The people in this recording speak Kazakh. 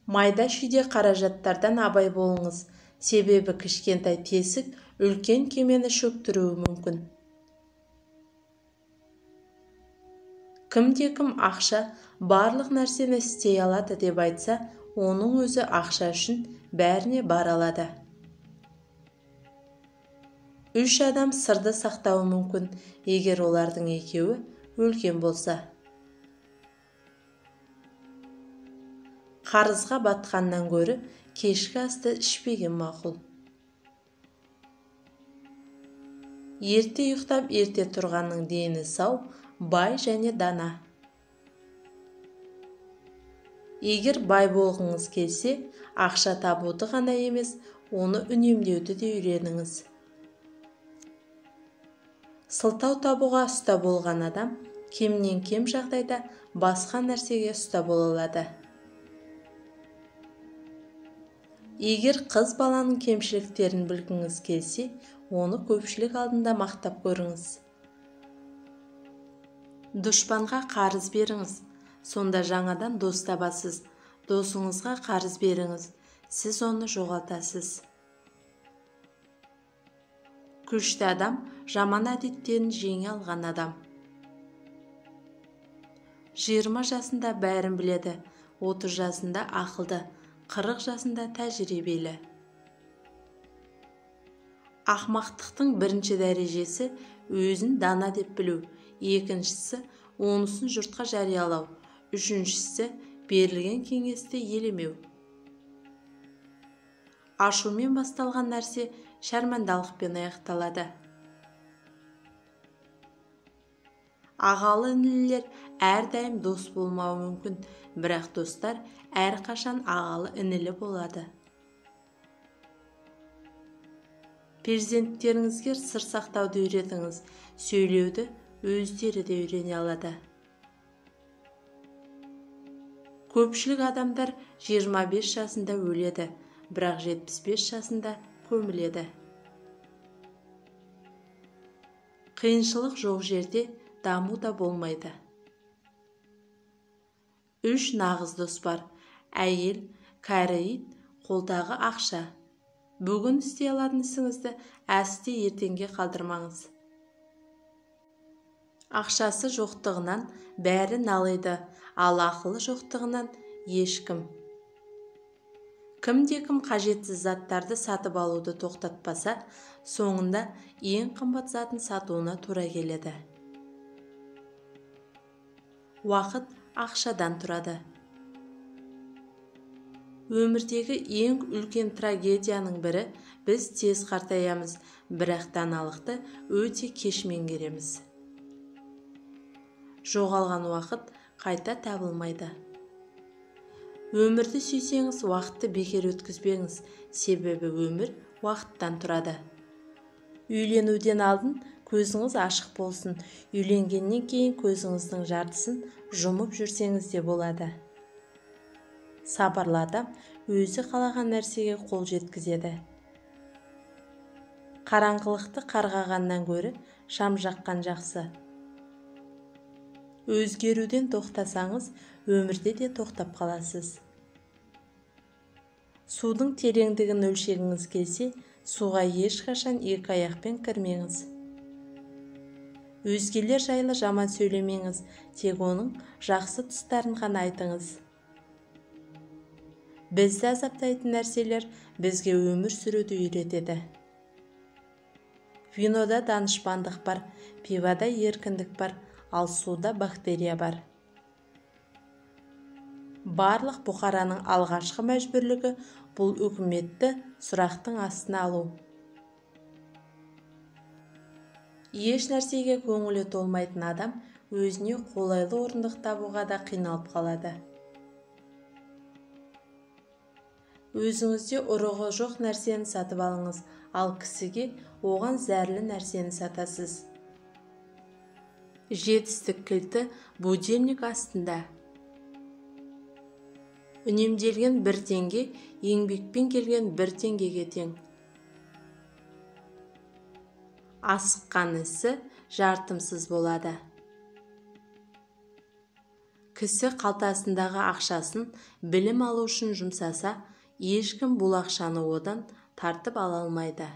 Майда шүйде қаражаттардан абай болыңыз, себебі кішкентай тесік үлкен кемені шөктіруі мүмкін. Кімде-кім ақша барлық нәрсені істей алады деп айтса, оның өзі ақша үшін бәріне бара алады. 3 адам сырды сақтауы мүмкін, егер олардың екеуі өлген болса. Қарызға батқаннан гөрі кешкі асты ішпеген мақұл. Ерте ұйықтап, ерте тұрғанның дені сау, бай және дана. Егер бай болғыңыз келсе, ақша табуды ғана емес, оны үнемдеуді де үйреніңіз. Сылтау табуға ұста болған адам, кемнен кем жағдайда басқа нәрсеге ұста бола алады. Егер қыз баланың кемшіліктерін білгіңіз келсе, оны көпшілік алдында мақтап көріңіз. Дұшпанға қарыз беріңіз, сонда жаңадан дос табасыз. Досыңызға қарыз беріңіз, сіз оны жоғалтасыз. Күшті адам жаман әдеттерін жеңе алған адам. 20 жасында бәрін біледі, 30 жасында ақылды, 40 жасында тәжірибелі. Ақмақтықтың бірінші дәрежесі өзін дана деп білу, екіншісі онысын жұртқа жариялау, үшіншісі берілген кеңесті елемеу. Ашумен басталған нәрсе шәрмандалықпен аяқталады. Ағалы інілер әрдайым дос болмауы мүмкін, бірақ достар әрқашан ағалы інілі болады. Перзенттеріңізге сыр сақтауды үйретіңіз, сөйлеуді өздері де үйрене алады. Көпшілік адамдар 25 жасында өледі, бірақ 75 жасында көміледі. Қиыншылық жоқ жерде даму да болмайды. 3 нағыз дос бар: әйел, кәрі ит, қолдағы ақша. Бүгін істей алатын ісіңізді әсте ертеңге қалдырмаңыз. Ақшасы жоқтығынан бәрі налиды, ал ақылы жоқтығынан ешкім. Кімде-кім қажетсіз заттарды сатып алуды тоқтатпаса, соңында ең қымбат затын сатуына тура келеді. Уақыт ақшадан тұрады. Өмірдегі ең үлкен трагедияның бірі біз тез қартаямыз, бірақ даналықты өте кеш меңгереміз. Жоғалған уақыт қайта табылмайды. Өмірді сүйсеңіз, уақытты бекер өткізбеңіз, себебі өмір уақыттан тұрады. Үйленуден алдын көзіңіз ашық болсын, үйленгеннен кейін көзіңіздің жартысын жұмып жүрсеңіз де болады. Сабырлы адам өзі қалаған нәрсеге қол жеткізеді. Қараңғылықты қарғағаннан гөрі шам жаққан жақсы. Өзгеруден тоқтасаңыз, өмірде де тоқтап қаласыз. Судың тереңдігін өлшегіңіз келсе, суға ешқашан екі аяқпен кірмеңіз. Өзгелер жайлы жаман сөйлемеңіз, тек оның жақсы тұстарын ғана айтыңыз. Бізді азаптайтын нәрселер бізге өмір сүруді үйретеді. Винода данышпандық бар, пивада еркіндік бар, ал суда бактерия бар. Барлық бұқараның алғашқы мәжбүрлігі бұл үкіметті сұрақтың астына алу. Еш нәрсеге көңілі толмайтын адам өзіне қолайлы орындық табуға да қиналып қалады. Өзіңізде ұрығы жоқ нәрсені сатып алыңыз, ал кісіге оған зәрлі нәрсені сатасыз. Жетістік кілті будильник астында. Үнемделген 1 теңге еңбекпен келген 1 теңгеге тең. Асыққан ісі жартымсыз болады. Кісі қалтасындағы ақшасын білім алу үшін жұмсаса, ешкім бұл ақшаны одан тартып ала алмайды.